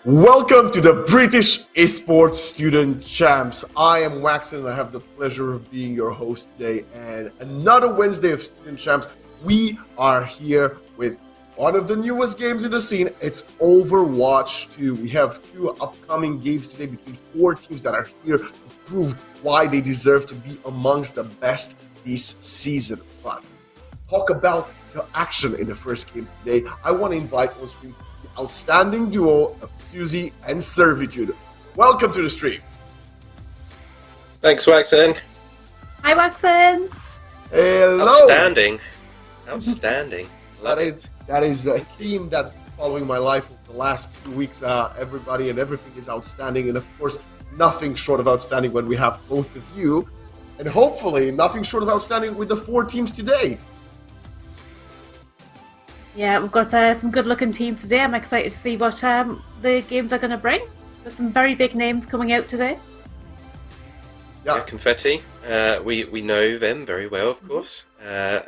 Welcome to the British Esports Student Champs. I am Waxon and I have the pleasure of being your host today. And another Wednesday of Student Champs. We are here with one of the newest games in the scene. It's Overwatch 2. We have two upcoming games today between four teams that are here to prove why they deserve to be amongst the best this season. But talk about the action in the first game today. I want to invite on screen the outstanding duo of Susie and Servitude. Welcome to the stream. Thanks, Waxon. Hi, Waxon. Hello. Outstanding. That is a theme that's following my life over the last few weeks. Everybody and everything is outstanding, and of course, nothing short of outstanding when we have both of you, and hopefully, nothing short of outstanding with the four teams today. Yeah, we've got some good-looking teams today. I'm excited to see what the games are going to bring. Got some very big names coming out today. Yeah, Confetti. We know them very well, of course. I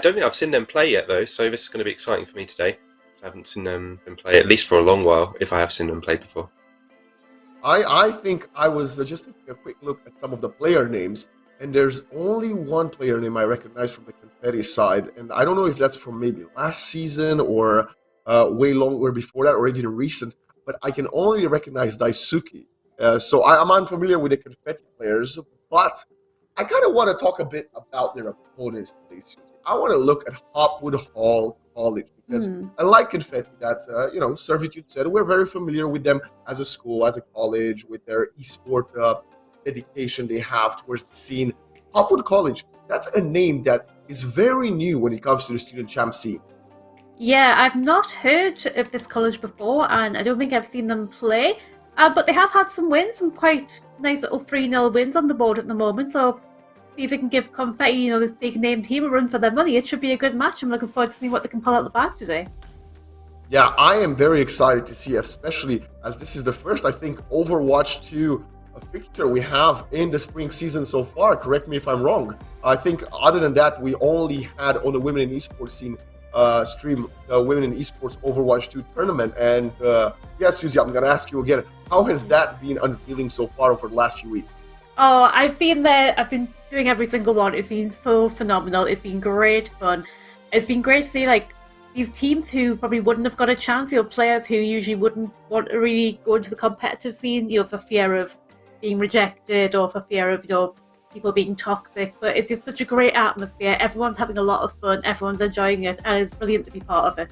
don't think I've seen them play yet, though, so this is going to be exciting for me today. I haven't seen them play, at least for a long while, if I have seen them play before. I think I was just taking a quick look at some of the player names, and there's only one player name I recognize from the Confetti side, and I don't know if that's from maybe last season or way longer before that, or even recent, but I can only recognize Daisuke. So I'm unfamiliar with the Confetti players, but I kind of want to talk a bit about their opponents today. I want to look at Hopwood Hall College because unlike Confetti, that Servitude said, we're very familiar with them as a school, as a college, with their esport dedication they have towards the scene. Hopwood College, that's a name that is very new when it comes to the student champ scene. Yeah, I've not heard of this college before, and I don't think I've seen them play. But they have had some wins, some quite nice little 3-0 wins on the board at the moment. So see if they can give Confetti, this big name team, a run for their money. It should be a good match. I'm looking forward to seeing what they can pull out the bag today. Yeah, I am very excited to see, especially as this is the first, I think, Overwatch 2 fixture we have in the spring season so far. Correct me if I'm wrong. I think other than that, we only had on the Women in Esports scene stream the Women in Esports Overwatch 2 tournament. And Susie, I'm going to ask you again, how has that been unveiling so far over the last few weeks? Oh, I've been there. I've been doing every single one. It's been so phenomenal. It's been great fun. It's been great to see these teams who probably wouldn't have got a chance, players who usually wouldn't want to really go into the competitive scene, for fear of being rejected or for fear of, people being toxic. But it's just such a great atmosphere. Everyone's having a lot of fun. Everyone's enjoying it, and it's brilliant to be part of it.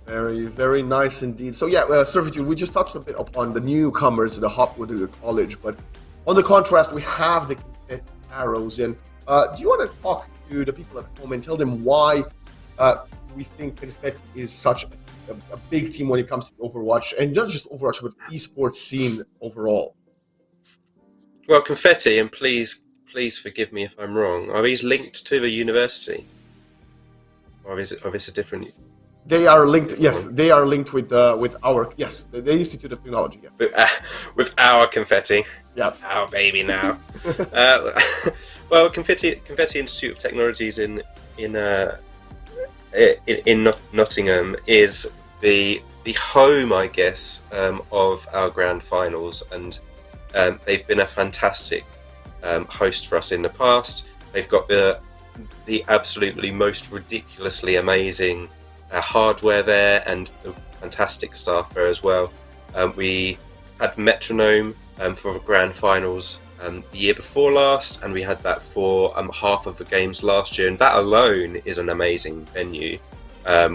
Very, very nice indeed. So Servitude, we just touched a bit upon the newcomers to the Hopwood College, but on the contrast, we have the Confetti Arrows. And do you want to talk to the people at home and tell them why we think Confetti is such a big team when it comes to Overwatch, and not just Overwatch, but esports scene overall? Well, Confetti, and please forgive me if I'm wrong, are these linked to the university? Or is it a different... They are linked. Yes, they are linked with our the Institute of Technology. Yeah. With our Confetti. Yeah, our baby now. Well, Confetti Institute of Technologies in Nottingham is the home, I guess, of our grand finals, and they've been a fantastic host for us in the past. They've got the absolutely most ridiculously amazing hardware there, and the fantastic staff there as well. We had Metronome for the grand finals the year before last, and we had that for half of the games last year, and that alone is an amazing venue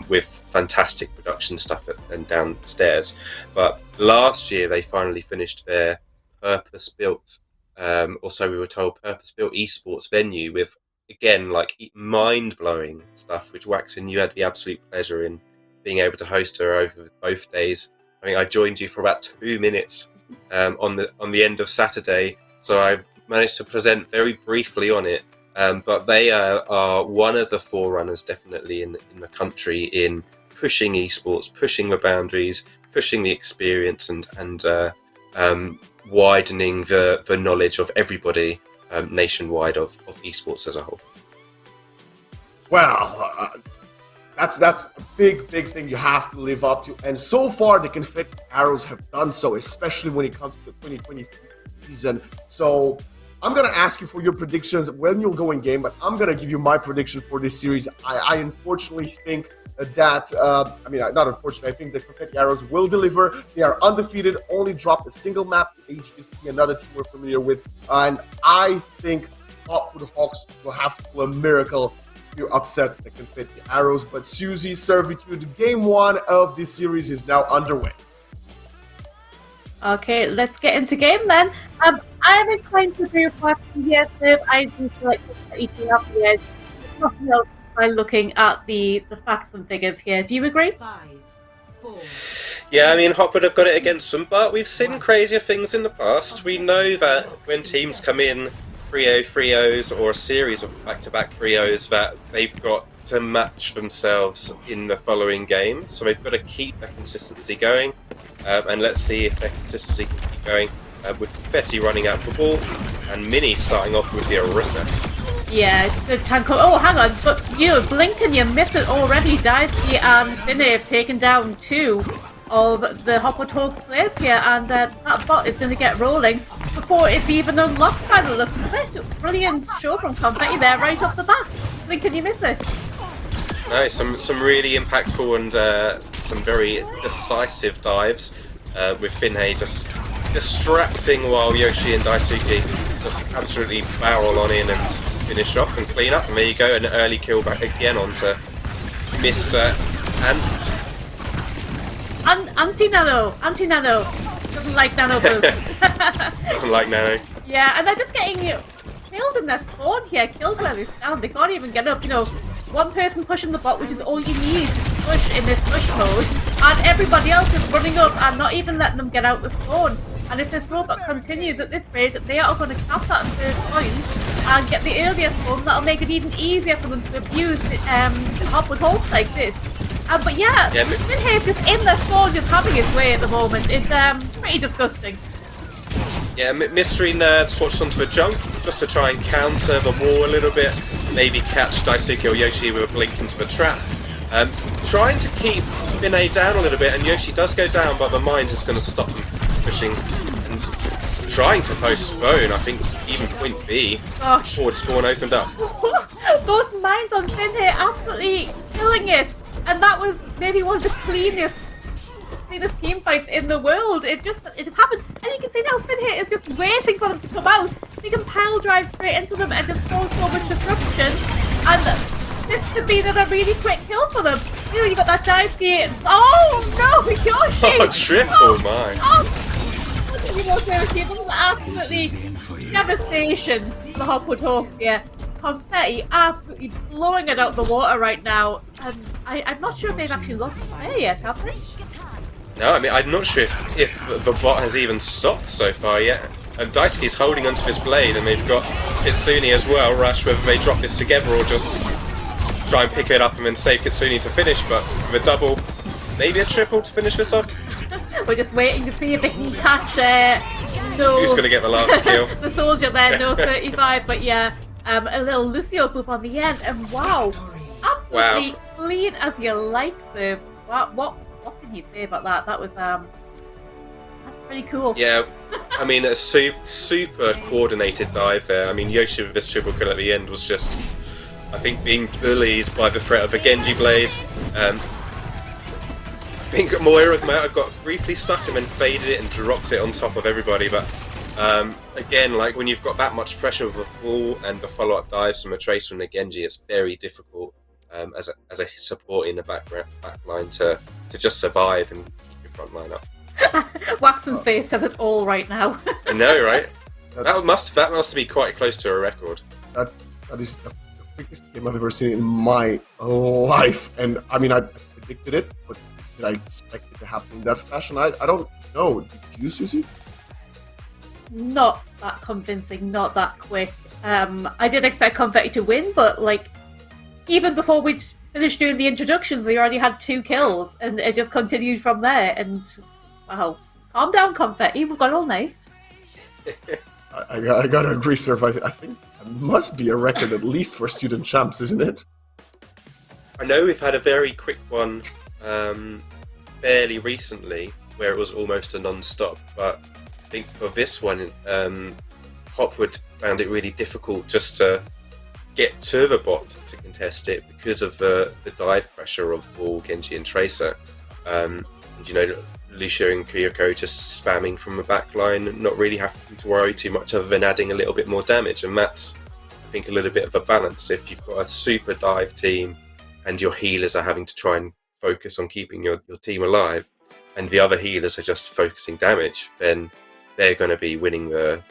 with fantastic production stuff and downstairs. But last year they finally finished their purpose-built, or so we were told, purpose-built esports venue with, again, mind-blowing stuff, which Waxon, you had the absolute pleasure in being able to host her over both days. I mean, I joined you for about 2 minutes on the end of Saturday, so I managed to present very briefly on it. But they are one of the forerunners, definitely, in the country in pushing esports, pushing the boundaries, pushing the experience, and widening the knowledge of everybody nationwide of esports as a whole. Well, That's a big thing you have to live up to. And so far, the Confetti Arrows have done so, especially when it comes to the 2023 season. So I'm going to ask you for your predictions when you'll go in game, but I'm going to give you my prediction for this series. I unfortunately think that, not unfortunately, I think the Confetti Arrows will deliver. They are undefeated, only dropped a single map. HGC, another team we're familiar with. And I think Hopwood Hawks will have to pull a miracle to upset the Confetti Arrows. But Susie, Servitude, game 1 of this series is now underway. Okay, let's get into game then. I'm inclined to agree with Watson here, Liv. I do feel like eating up the edge. There's nothing else by looking at the facts and figures here. Do you agree? 5, 4. Yeah, I mean, Hopwood have got it against them, but we've seen crazier things in the past. We know that when teams come in 3-0, 3-0s, or a series of back-to-back 3-0s, that they've got to match themselves in the following game. So they've got to keep that consistency going, and let's see if their consistency can keep going. With Confetti running out the ball, and Mini starting off with the Orisa. Yeah, it's good time. Oh, hang on, but you blink and you miss it already. Daisuke and Finne have taken down 2 of the Hopwood Hawks players here, and that bot is going to get rolling before it's even unlocked by the look of it. Brilliant show from Confetti there, right off the bat. Blink and you miss it. No, some really impactful and some very decisive dives with Finne just distracting while Yoshi and Daisuke just absolutely barrel on in and finish off and clean up. And there you go, an early kill back again onto Mr. Ant. Anti-Nano doesn't like Nano boost. Doesn't like Nano. Yeah, and they're just getting killed in their spawn here, killed where they stand. They can't even get up, one person pushing the bot, which is all you need to push in this push mode, and everybody else is running up and not even letting them get out the spawn. And if this robot continues at this rate, they are going to cap that first point and get the earlier spawn. That'll make it even easier for them to abuse Hopwood Hawks like this. But yeah, Finne is just in the spawn, just having his way at the moment. It's pretty disgusting. Yeah, Mystery Nerd swatched onto a jump just to try and counter the wall a little bit. Maybe catch Daisuke or Yoshi with a blink into the trap. Trying to keep Finne down a little bit, and Yoshi does go down, but the Mind is going to stop him pushing and trying to postpone. I think even point B, forward spawn opened up. Those Minds on Finne absolutely killing it, and that was maybe one of the cleanest team fights in the world. It just happened, and you can see now Finne is just waiting for them to come out. They can pile drive straight into them and just cause so much disruption, and this could be another really quick kill for them. You got that dive ski. Oh no, Yoshi! Oh, triple mine. Seriously, this is absolutely devastation for the Hopwood Hawks here. Confetti absolutely blowing it out the water right now, and I'm not sure if they've actually lost a player yet, have they? No, I mean, I'm not sure if the bot has even stopped so far yet. And Daisuke's holding onto his blade, and they've got Kitsune as well. Rush whether they drop this together or just try and pick it up and then save Kitsune to finish, but with a double, maybe a triple to finish this off. We're just waiting to see if they can catch who's going to get the last kill. The soldier there, no 35, but yeah, a little Lucio boop on the end, and wow, absolutely clean as you like. What can you say about that? That was that's pretty cool. Yeah, I mean, a super coordinated dive there. I mean, Yoshi with this triple kill at the end was just, I think, being bullied by the threat of a Genji blade. I think Moira might have got briefly stuck and then faded it and dropped it on top of everybody, but again, like when you've got that much pressure with a ball and the follow-up dives from a Tracer and a Genji, it's very difficult as a support in the back line to just survive and keep your front line up. Waxen face says it all right now. I know, right? That must be quite close to a record. That is the quickest game I've ever seen in my life, and I mean, I predicted it, but did I expect it to happen in that fashion? I don't know. Did you, Susie? Not that convincing, not that quick. I did expect Confetti to win, but like even before we'd finished doing the introductions, we already had 2 kills, and it just continued from there. And wow, calm down, Confetti. We've got all night. I gotta agree, sir. I think it must be a record at least for student champs, isn't it? I know we've had a very quick one fairly recently where it was almost a non-stop, but I think for this one, Hopwood found it really difficult just to get to the bot to contest it because of the dive pressure of all Genji and Tracer. And, you know, Lucio and Kyoko just spamming from the back line, not really having to worry too much other than adding a little bit more damage. And that's, I think, a little bit of a balance. If you've got a super dive team and your healers are having to try and focus on keeping your team alive, and the other healers are just focusing damage, then they're going to be winning the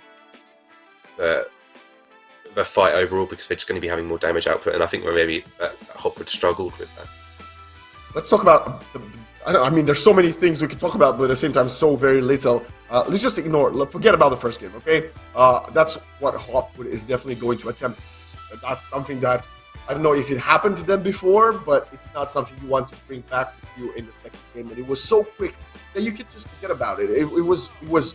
fight overall because they're just going to be having more damage output. And I think maybe Hopwood struggled with that. Let's talk about I mean, there's so many things we could talk about, but at the same time, so very little. Let's just forget about the first game, okay? That's what Hopwood is definitely going to attempt. That's something that, I don't know if it happened to them before, but it's not something you want to bring back with you in the second game. And it was so quick that you could just forget about it. It was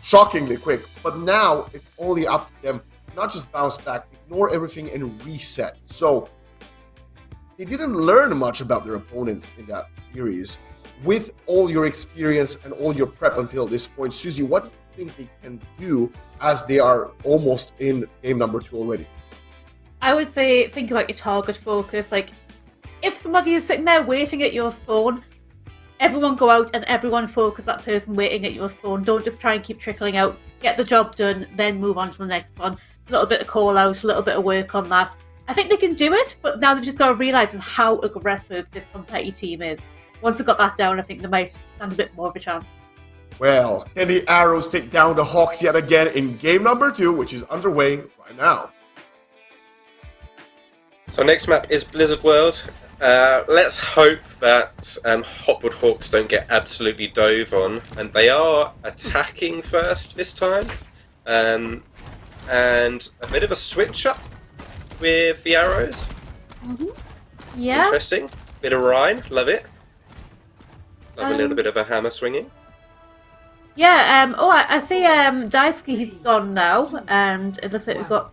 shockingly quick. But now, it's only up to them to not just bounce back, ignore everything, and reset. So, they didn't learn much about their opponents in that series. With all your experience and all your prep until this point, Susie, what do you think they can do as they are almost in game number 2 already? I would say think about your target focus. Like, if somebody is sitting there waiting at your spawn, everyone go out and everyone focus that person waiting at your spawn. Don't just try and keep trickling out. Get the job done, then move on to the next one. A little bit of call out, a little bit of work on that. I think they can do it, but now they've just got to realise how aggressive this Confetti team is. Once they've got that down, I think they might stand a bit more of a chance. Well, can the Arrows take down the Hawks yet again in game number 2, which is underway right now? So next map is Blizzard World. Let's hope that Hopwood Hawks don't get absolutely dove on, and they are attacking first this time, and a bit of a switch up with the arrows. Yeah. Interesting. Bit of Rhine. Love it. Love a little bit of a hammer swinging. Yeah, I see Daisuke, he's gone now, and it looks like we've got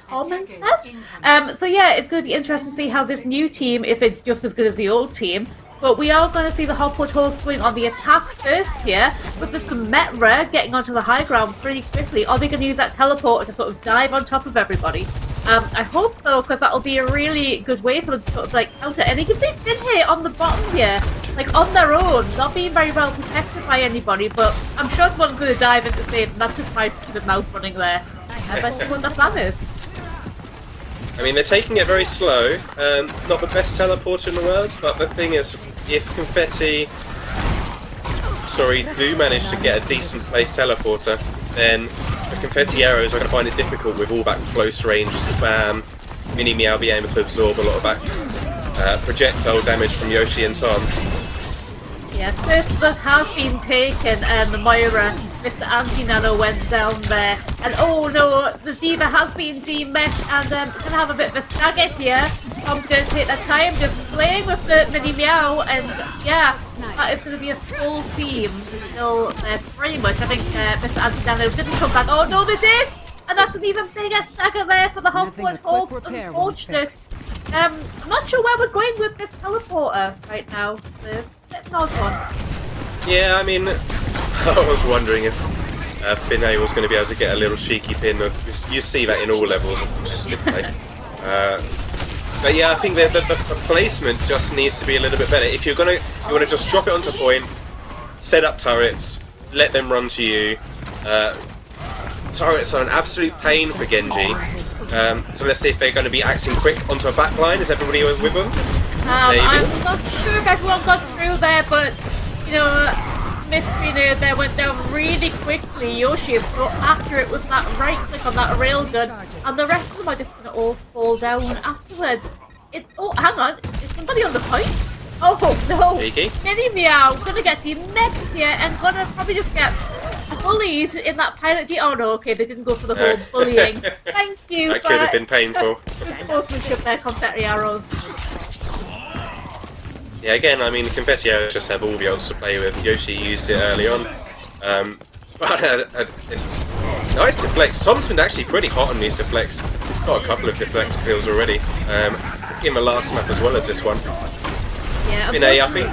Tom instead. So yeah, it's going to be interesting to see how this new team, if it's just as good as the old team. But we are going to see the Hopwood Hawks going on the attack first here, with the Symmetra getting onto the high ground pretty quickly. Are they going to use that teleporter to sort of dive on top of everybody? I hope so, because that'll be a really good way for them to sort of like counter. And you can see Finn here on the bottom here, like on their own, not being very well protected by anybody, but I'm sure someone's going to dive into save, and that's just my stupid mouth running there. I bet you what the plan is. I mean, they're taking it very slow. Not the best teleporter in the world, but the thing is, if Confetti, do manage to get a decent placed teleporter, then the Confetti arrows are going to find it difficult with all that close range spam. Mini Meow being able to absorb a lot of that projectile damage from Yoshi and Tom. Yeah, first blood has been taken, and the Moira, Mr. Anti-Nano went down there. And oh no, the Diva has been demeshed, and going to have a bit of a stagger here. Tom's going to take their time just playing with the Mini Meow, and yeah, that is going to be a full team until pretty much. I think Mr. Anti-Nano didn't come back. Oh no, they did! And that's an even bigger stagger there for the Hopwood Hawks. Unfortunate. I'm not sure where we're going with this teleporter right now. It's an odd one. Yeah, I mean, I was wondering if Finay was going to be able to get a little cheeky pin. You see that in all levels of competitive play. But yeah, I think the placement just needs to be a little bit better. If you want to just drop it onto point, set up turrets, let them run to you. Turrets are an absolute pain for Genji. So let's see if they're going to be acting quick onto a back line. Is everybody with them? I'm not sure if everyone got through there, but you know, Mystery Nerd there went down really quickly. Yoshi is so accurate with that right click on that railgun, and the rest of them are just going to all fall down afterwards. Oh, hang on, is somebody on the point? Oh no! Mini Meow gonna get team next here and gonna probably just get bullied in that pilot D. Oh no, okay, they didn't go for the whole bullying. Thank you. That could have been painful. Good sportsmanship there, Confetti arrows. Yeah, again, I mean, Confetti arrows just have all the ults to play with. Yoshi used it early on. Nice deflects. Tom's been actually pretty hot on these deflects. Got a couple of deflect kills already. in the last map as well as this one. Yeah, Vinay, I think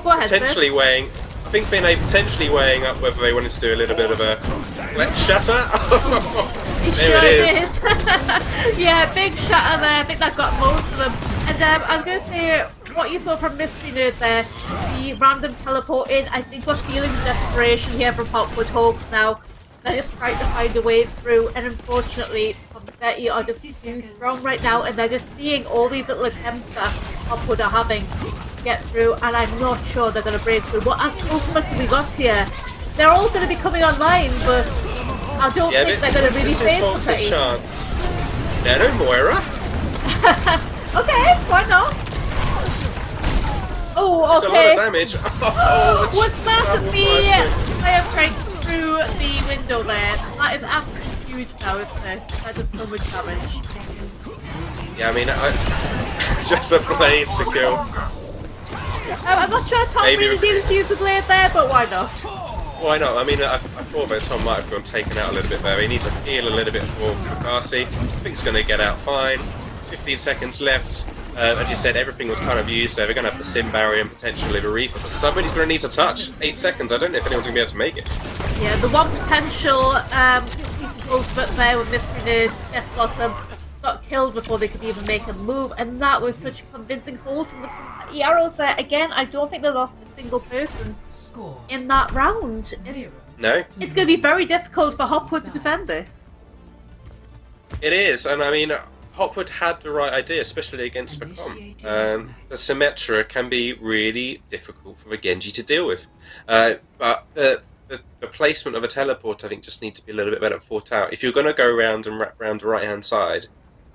go ahead, potentially weighing. I think Vinay potentially weighing up whether they wanted to do a little bit of a let's shatter. There it is. Yeah, big shatter there. I think that got most of them. And I was going to say, what you saw from Mystery Nerd there, the random teleporting, I think we're feeling desperation here from Hopwood Hawks now. They're just trying to find a way through, and unfortunately, Confetti are just too strong right now, and they're just seeing all these little attempts that Hopwood are having to get through, and I'm not sure they're going to break through. What ultimately we got here? They're all going to be coming online, but I don't think they're going to really face Confetti. Chance. No, Moira. Okay, why not? Oh, It's okay. a lot of damage. Was that the player break through the window there? That is absolutely huge now, isn't it? That does so much damage. Yeah, I mean, just a blade to kill. I'm not sure Tom really needed to use the blade there, but why not? Why not? I mean, I thought that Tom might have gone taken out a little bit there. He needs to heal a little bit more for Darcy. I think he's going to get out fine. 15 seconds left. As you said, everything was kind of used, so they're going to have the Sim barrier and potentially the Reaper. But somebody's going to need to touch. 8 seconds. I don't know if anyone's going to be able to make it. Yeah, the one potential ultimate there with Mystery Nerd, Death Blossom, got killed before they could even make a move, and that was such a convincing hold from the arrows there. Again, I don't think they lost a single person in that round. No. It's going to be very difficult for Hopwood to defend this. It is, and I mean, Hopwood had the right idea, especially against the comp. The Symmetra can be really difficult for the Genji to deal with. But the placement of a teleport, I think, just needs to be a little bit better thought out. If you're going to go around and wrap around the right-hand side,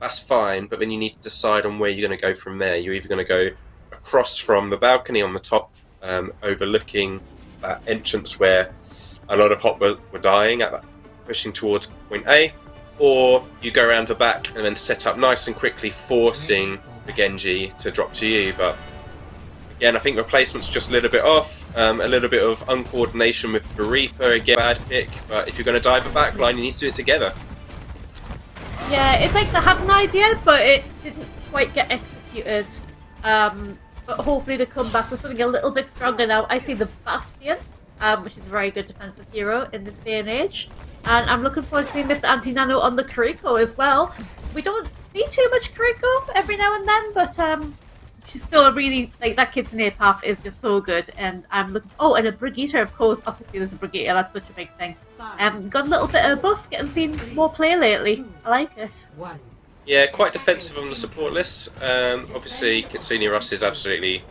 that's fine, but then you need to decide on where you're going to go from there. You're either going to go across from the balcony on the top, overlooking that entrance where a lot of Hopwood were dying, pushing towards point A, or you go around the back and then set up nice and quickly, forcing the Genji to drop to you. But again, I think the placement's just a little bit off, a little bit of uncoordination with the Reaper, again, bad pick, but if you're going to dive the back line, you need to do it together. Yeah, it's like they had an idea, but it didn't quite get executed. But hopefully they come back with something a little bit stronger now. I see the Bastion, which is a very good defensive hero in this day and age. And I'm looking forward to seeing Mr. Anti-Nano on the Kuriko as well. We don't see too much Kuriko every now and then, but she's still a really, like, that Kitsune path is just so good. And I'm looking, oh, and a Brigitte, of course. Obviously there's a Brigitte, that's such a big thing. Got a little bit of a buff, getting seen more play lately. I like it. Yeah, quite defensive on the support list. Obviously, Kitsune Russ is absolutely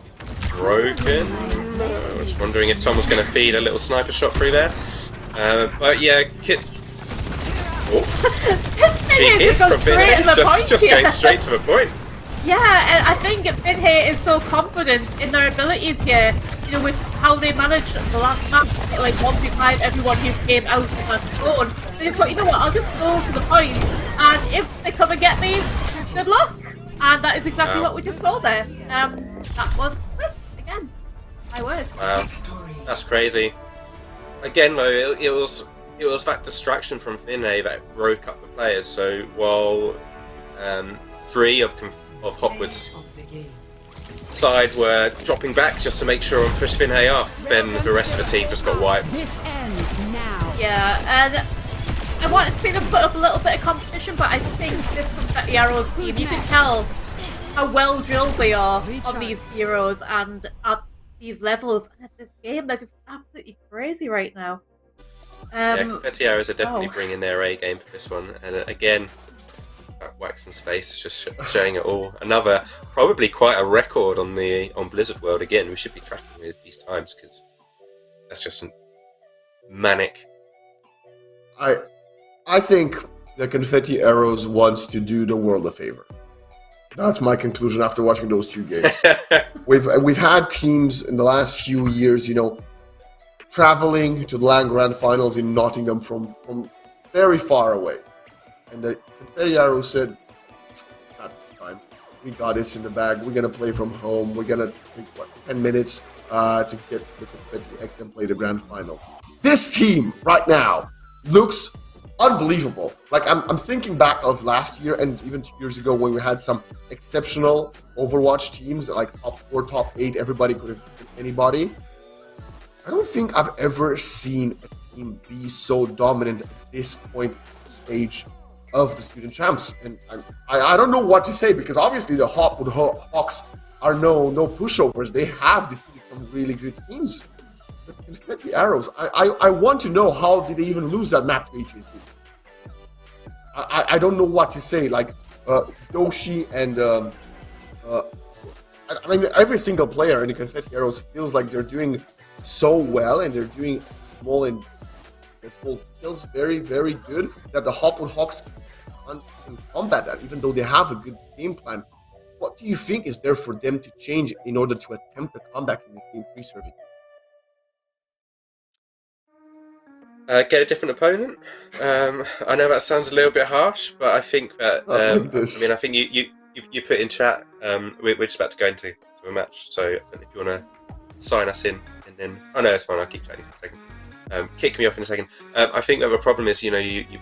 broken. I was wondering if Tom was going to feed a little sniper shot through there. But yeah, cheeky from Finhay, just going straight to the point. Yeah, and I think Finhay is so confident in their abilities here. You know, with how they managed the last map, like 1v5 everyone who came out of that zone. They just thought, you know what, I'll just go to the point, and if they come and get me, good luck. And that is exactly what we just saw there. That was again, my word. Wow, that's crazy. Again, though, it was that distraction from Finhay that broke up the players. So while 3 of Hopwood's side were dropping back just to make sure and push Finhay off, then the rest of the team just got wiped. This ends now. Yeah, and I wanted to see them put up a little bit of competition, but I think this Confetti Arrows team, you can tell how well drilled they are on these heroes and at these levels. And at this game, they're just absolutely crazy right now. Yeah, Confetti Arrows are definitely bringing their A game for this one. And again, Waxon's face just showing it all. Another, probably quite a record on Blizzard World. Again, we should be tracking with these times because that's just manic. I think the Confetti Arrows wants to do the world a favor. That's my conclusion after watching those 2 games. We've had teams in the last few years, you know, traveling to the LAN Grand Finals in Nottingham from very far away. And the Confetti Arrows said, "That's fine. We got this in the bag. We're going to play from home. We're going to take, 10 minutes to get the Confetti X and play the Grand Final." This team, right now, looks unbelievable. Like I'm thinking back of last year and even 2 years ago when we had some exceptional Overwatch teams, like top 4, top 8, everybody could have beaten anybody. I don't think I've ever seen a team be so dominant at this point stage of the Student Champs, and I don't know what to say, because obviously the Hopwood Hawks are no pushovers. They have defeated some really good teams. But Confetti Arrows, I want to know, how did they even lose that map to HSB? I don't know what to say. Like Doshi and I mean, every single player in the Confetti Arrows feels like they're doing so well, and they're doing small details very, very good, that the Hopwood Hawks can combat that, even though they have a good game plan. What do you think is there for them to change in order to attempt a comeback in this Game 3 survey? Get a different opponent. I know that sounds a little bit harsh, but I think that I think you put in chat. We're just about to go into a match, so if you want to sign us in, and then it's fine. I'll keep chatting for a second. Kick me off in a second. I think that the problem is, you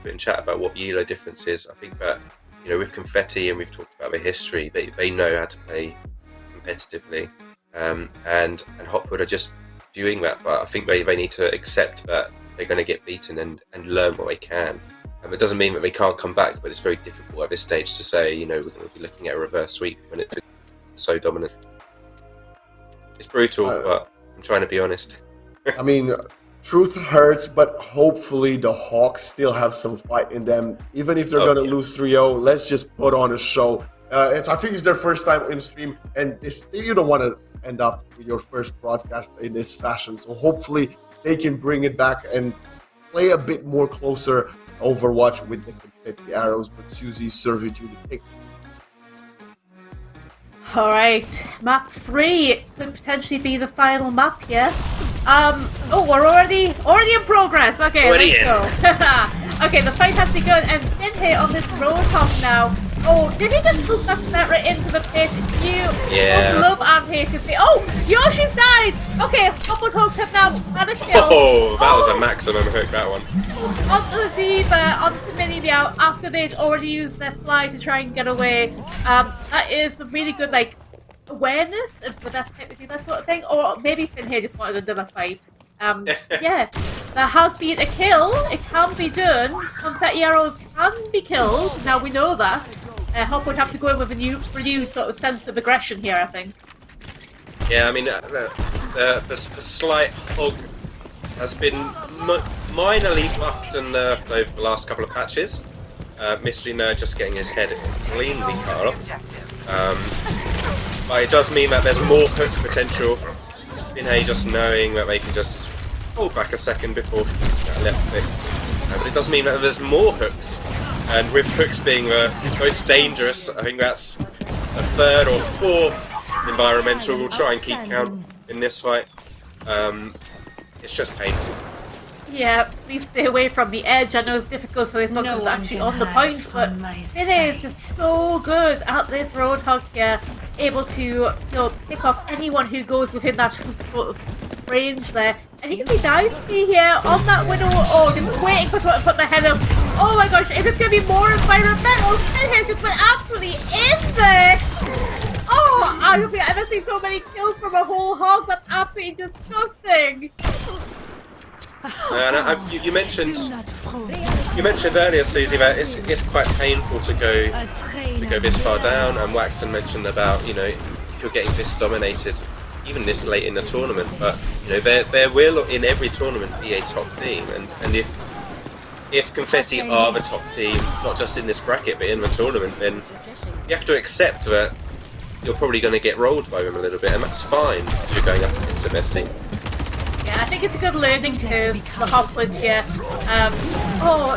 put in chat about what the elo difference is. I think that, with Confetti, and we've talked about their history, they know how to play competitively, and Hopwood are just doing that. But I think they need to accept that they're going to get beaten and learn what they can. It doesn't mean that they can't come back, but it's very difficult at this stage to say, we're going to be looking at a reverse sweep when it's so dominant. It's brutal, but I'm trying to be honest. I mean, truth hurts, but hopefully the Hawks still have some fight in them. Even if they're going to lose 3-0, let's just put on a show. I think it's their first time in stream, and you don't want to end up with your first broadcast in this fashion. So hopefully they can bring it back and play a bit more closer Overwatch with the Confetti Arrows, but Susie's servitude to pick. Alright, map 3 could potentially be the final map here. We're already in progress. Okay, let's go. Okay, the fight has begun, and Finhey on this Roadhog now. Oh, did he just put that spat right into the pit? You love and hate to see. Oh, Yoshi's died! Okay, Hopwood Hawks have now managed to kill. Oh, that was a maximum hook, that one. Onto the Diva, onto the Mini Meow, after they'd already used their fly to try and get away. That is some really good, awareness of the best type to do that sort of thing. Or maybe Finhey just wanted another fight. There has been a kill. It can be done. Confetti Arrows can be killed. Now we know that. Hop would have to go in with a renewed sort of sense of aggression here, I think. Yeah, I mean, the slight hog has been minorly buffed and nerfed over the last couple of patches. Mystery Nerd just getting his head cleanly cut off. But it does mean that there's more hook potential. Finhey just knowing that they can just hold back a second before that left click. But it does mean that there's more hooks. And with hooks being the most dangerous, I think that's the third or fourth environmental. We'll try and keep count in this fight. It's just painful. Yeah, please stay away from the edge. I know it's difficult for this one because actually on the point, but it is just so good at this Roadhog here, able to pick off anyone who goes within that sort of range there. And you can see Dynasty here on that Widow. Oh, just waiting for someone to put their head up. Oh my gosh, is this going to be more environmental? Finhey just went absolutely in there. Oh, I don't think I've ever seen so many kills from a whole hog. That's absolutely disgusting. You mentioned earlier, Susie, that it's quite painful to go this far down, and Waxton mentioned about if you're getting this dominated, even this late in the tournament. But there will in every tournament be a top team, and if Confetti are the top team, not just in this bracket but in the tournament, then you have to accept that you're probably going to get rolled by them a little bit, and that's fine if you're going up against the best team. Yeah, I think it's a good learning curve for Hopwood here.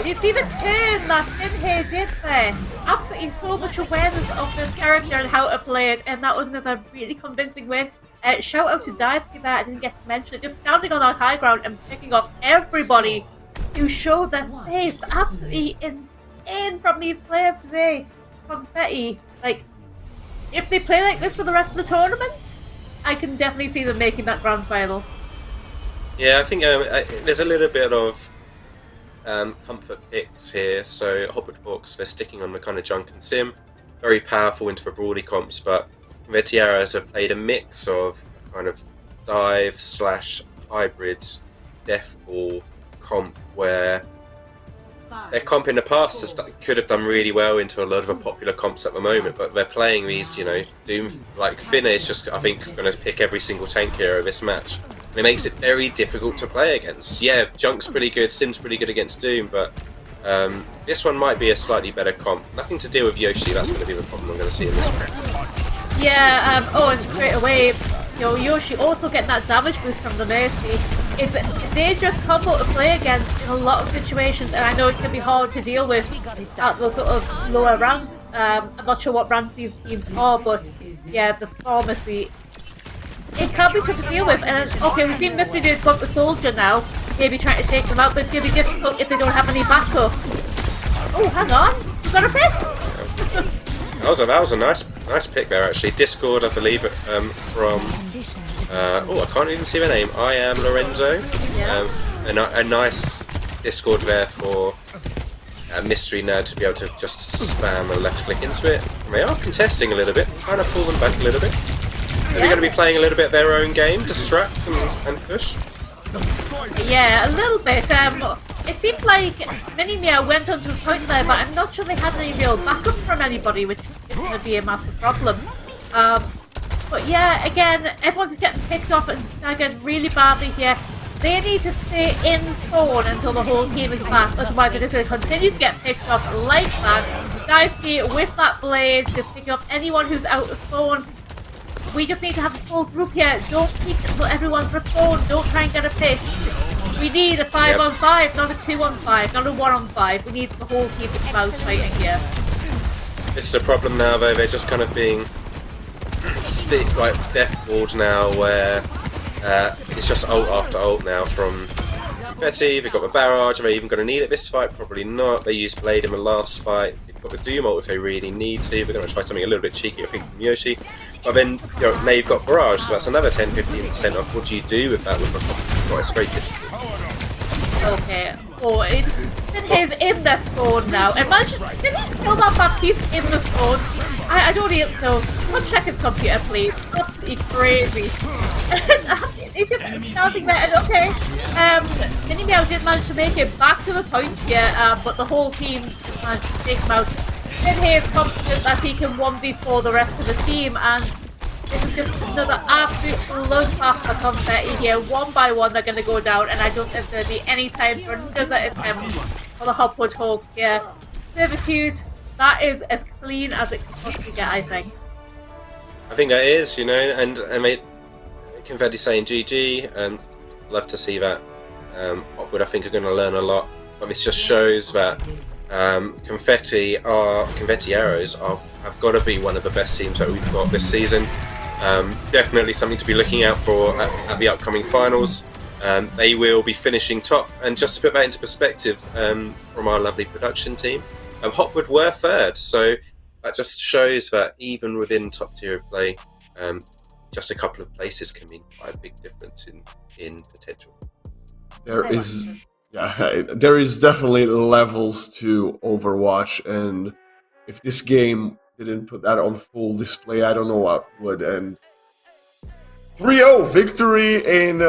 You see the turn that Finhey did there? Absolutely so much awareness of this character and how to play it, and that was another really convincing win. Shout out to Daisuke that I didn't get to mention it, just standing on that high ground and picking off everybody who showed their face. Absolutely insane from these players today. Confetti, if they play like this for the rest of the tournament, I can definitely see them making that grand final. Yeah, I think there's a little bit of comfort picks here. So Hopwood Hawks, they're sticking on the kind of junk and sim, very powerful into the brawly comps, but Confetti Arrows have played a mix of kind of dive / hybrid death ball comp where their comp in the past could have done really well into a lot of the popular comps at the moment, but they're playing these, Doom, like Finna is just, I think, going to pick every single tank hero this match. And it makes it very difficult to play against. Yeah, Junk's pretty good, Sim's pretty good against Doom, but this one might be a slightly better comp. Nothing to deal with Yoshi, that's going to be the problem I'm going to see in this match. Yeah, and straight away, Yoshi also getting that damage boost from the Mercy. It's a dangerous combo to play against in a lot of situations, and I know it can be hard to deal with at the sort of lower ranks. I'm not sure what ranks these teams are, but yeah, the Pharmacy, it can be tough to deal with. And okay, we've seen Mystery Dude got the Soldier now, maybe trying to take them out, but it's going to be difficult if they don't have any backup. Oh, hang on, you got a pick? That was a nice pick there, actually. Discord, I believe, from I can't even see the name. I am Lorenzo. Yeah. A nice Discord there for Mystery Nerd to be able to just spam a left click into it. And they are contesting a little bit, trying to pull them back a little bit. Are they going to be playing a little bit of their own game, distract and push? Yeah, a little bit. It seemed like Mini Meow went onto the point there, but I'm not sure they had any real backup from anybody, which is going to be a massive problem. But yeah, again, everyone's getting picked off and staggered really badly here. They need to stay in phone until the whole team is back, otherwise they're just going to continue to get picked off like that. Daisuke with that blade, just picking up anyone who's out of phone. We just need to have a full group here. Don't peek until everyone's respawned. Don't try and get a pick. We need a 5-on-5, not a 2-on-5, not a 1-on-5. We need the whole team to come out fighting here. This is a problem now, though. They're just kind of being death walled now, where it's just ult after ult now from Confetti. They've got the barrage. Are they even going to need it this fight? Probably not. They used Blade in the last fight. They've got the Doom ult if they really need to. They're going to try something a little bit cheeky, I think, from Yoshi. But then now you've got barrage, so that's another 10-15% off. What do you do with that? It's very difficult. Okay. Oh, he's in the spawn now. Imagine, did he kill that Baptiste in the spawn? I don't even know. Go check his computer, please. Absolutely crazy. It's just starting there, and okay. Mini Meow did manage to make it back to the point here, but the whole team managed to take him out. Finhay is confident that he can 1v4 the rest of the team, and this is just another absolute bloodbath for Confetti here. One by one they're going to go down, and I don't think there'll be any time for another attempt for the Hopwood Hawks here. Servitude, that is as clean as it can possibly get, I think. I think that is, and I mean, Confetti saying GG, love to see that. Hopwood, I think, are going to learn a lot, but this just shows that Confetti Arrows have got to be one of the best teams that we've got this season. Definitely something to be looking out for at the upcoming finals. They will be finishing top, and just to put that into perspective from our lovely production team, Hopwood were third, so that just shows that even within top tier of play, just a couple of places can mean quite a big difference in potential. There is definitely levels to Overwatch, and if this game didn't put that on full display, I don't know what would. And 3-0 victory in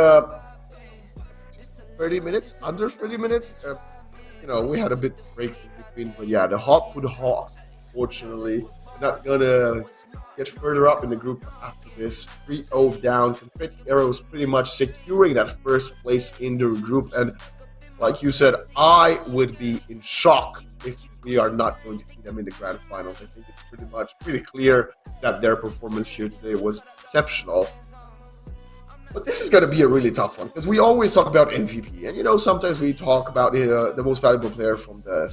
30 minutes, under 30 minutes. We had a bit of breaks in between, but yeah, the Hopwood Hawks, unfortunately, are not gonna get further up in the group after this. 3-0 down. Confetti Arrows pretty much securing that first place in the group, and like you said, I would be in shock if we are not going to see them in the grand finals. I think it's pretty clear that their performance here today was exceptional. But this is going to be a really tough one, because we always talk about MVP, and sometimes we talk about the most valuable player from the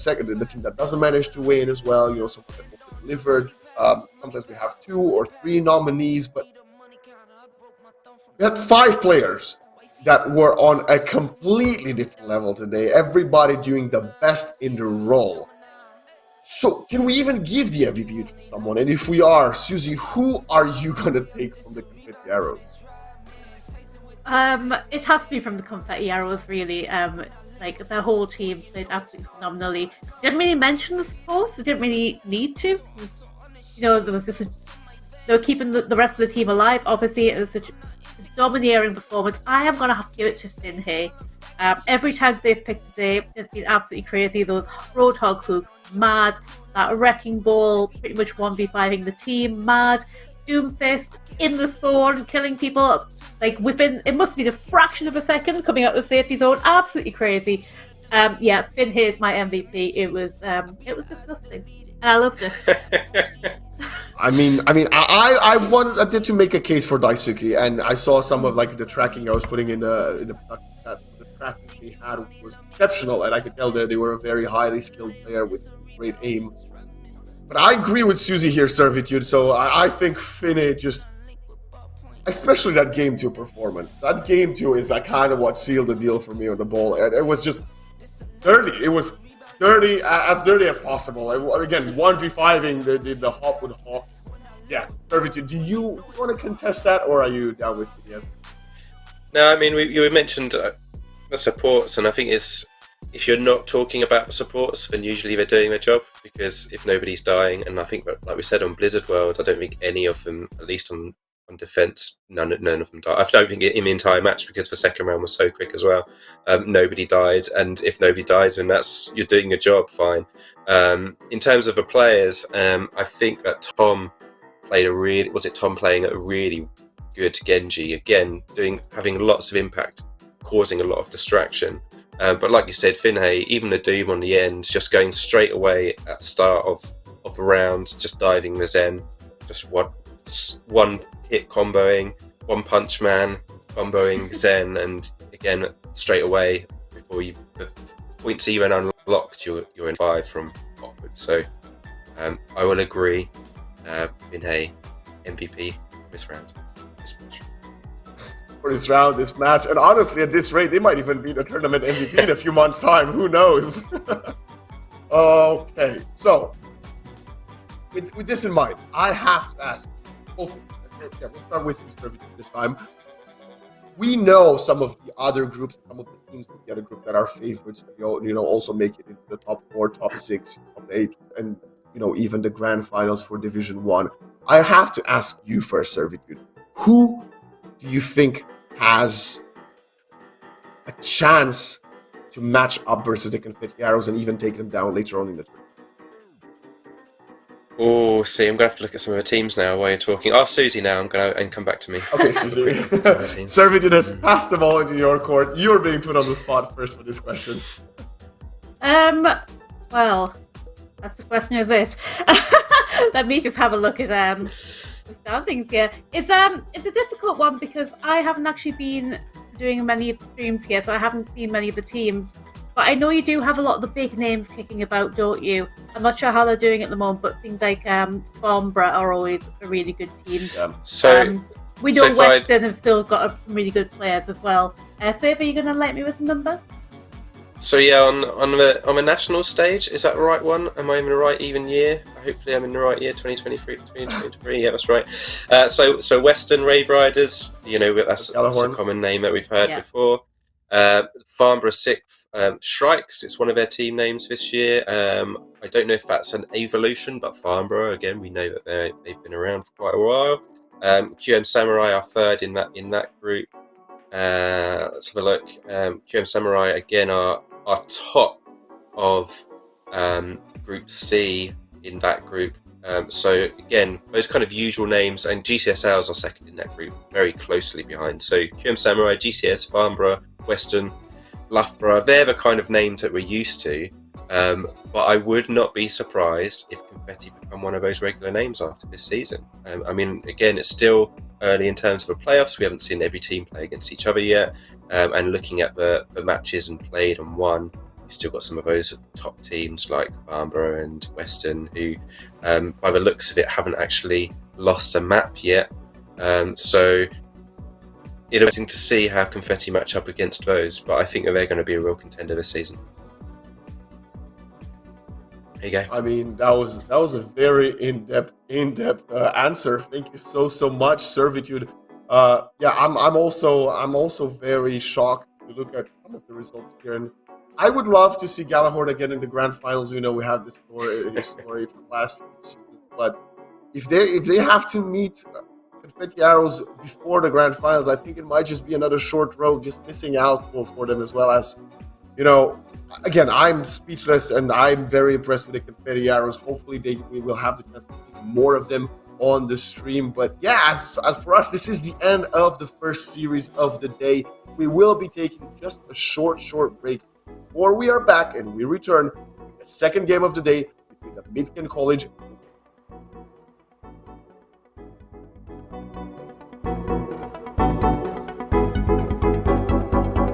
team that doesn't manage to win as well. Someone that delivered. Sometimes we have 2 or 3 nominees, but we had 5 players that were on a completely different level today. Everybody doing the best in the role. So, can we even give the MVP to someone? And if we are, Susie, who are you going to take from the Confetti Arrows? It has to be from the Confetti Arrows, really. Like their whole team played absolutely phenomenally. Didn't really mention the supports. We didn't really need to. There was just they were keeping the rest of the team alive. Obviously, it was such a domineering performance. I am going to have to give it to Finhay. Every tag they've picked today has been absolutely crazy. Those Roadhog hooks, mad. That Wrecking Ball, pretty much 1v5ing the team, mad. Doomfist in the spawn, killing people like within, it must be the fraction of a second coming out of the safety zone. Absolutely crazy. Finhay is my MVP. It was disgusting, and I loved it. I did to make a case for Daisuke, and I saw some of like the tracking I was putting in the production stats. The tracking they had was exceptional, and I could tell that they were a very highly skilled player with great aim. But I agree with Susie here, Servitude. So I think Finhay just, especially that Game 2 performance. That Game 2 is like kind of what sealed the deal for me on the ball, and it was just dirty. It was dirty, as dirty as possible. Again, 1v5ing the Hopwood Hawk. Yeah, Servitude. Do you want to contest that, or are you down with it? Yes. No, I mean, you mentioned the supports, and I think if you're not talking about the supports, then usually they're doing their job, because if nobody's dying, and I think, like we said on Blizzard World, I don't think any of them, at least on defense, none of them died. I don't think in the entire match, because the second round was so quick as well. Nobody died, and if nobody dies, then you're doing your job fine. In terms of the players, I think that Tom playing a really good Genji, again having lots of impact, causing a lot of distraction. But like you said, Finhay, even the Doom on the end, just going straight away at the start of a round, just diving the Zen, just one hit comboing, one punch man comboing Zen, and again straight away before the points even unlocked, you're in 5 from Hopwood. So I will agree, Finhay MVP this round. For this round, this match, and honestly, at this rate, they might even be the tournament MVP in a few months' time. Who knows? Okay, so with this in mind, I have to ask. We'll start with you this time. We know some of the other groups, some of the teams in the other group that are favorites to also make it into the top 4, top 6, top 8, and even the grand finals for Division 1. I have to ask you first, Servitude. Who do you think has a chance to match up versus the Confetti Arrows and even take them down later on in the tournament? Oh, see, I'm going to have to look at some of the teams now while you're talking. Ask Susie now, and come back to me. Okay, Susie. Servitude has passed the ball into your court. You're being put on the spot first for this question. Well, that's the question of it. Let me just have a look at the standings here. It's a difficult one because I haven't actually been doing many of the streams here, so I haven't seen many of the teams. But I know you do have a lot of the big names kicking about, don't you? I'm not sure how they're doing at the moment, but things like Farnborough are always a really good team. We know Western have still got some really good players as well. Save, are you going to light me with some numbers? So yeah, on the national stage, is that the right one? Am I in the right even year? Hopefully I'm in the right year, 2023, 2023. Yeah, that's right. So Western Rave Riders, that's a common name that we've heard before. Farnborough 6th, Shrikes, it's one of their team names this year. I don't know if that's an evolution, but Farnborough, again, we know that they've been around for quite a while. QM Samurai are 3rd in that group. Let's have a look. QM Samurai, again, are top of Group C in that group. So again, those kind of usual names, and GCSLs are 2nd in that group, very closely behind. So QM Samurai, GCS, Farnborough, Western, Loughborough, they're the kind of names that we're used to. But I would not be surprised if Confetti become one of those regular names after this season. I mean, again, it's still early in terms of the playoffs. We haven't seen every team play against each other yet. And looking at the matches and played and won, you've still got some of those top teams like Farnborough and Western who, by the looks of it, haven't actually lost a map yet. So it'll be interesting to see how Confetti match up against those, but I think that they're going to be a real contender this season. There you go. I mean, that was a very in-depth answer. Thank you so much, Servitude. I'm also very shocked to look at some of the results here, and I would love to see Galahorn again in the grand finals. We have this his story from last few seasons, but if they have to meet Confetti Arrows before the grand finals, I think it might just be another short road, just missing out for them as well. As again, I'm speechless and I'm very impressed with the Confetti Arrows. Hopefully, we will have the chance to see more of them on the stream. But yeah, as for us, this is the end of the first series of the day. We will be taking just a short break before we are back, and we return with the second game of the day between the Midcan College and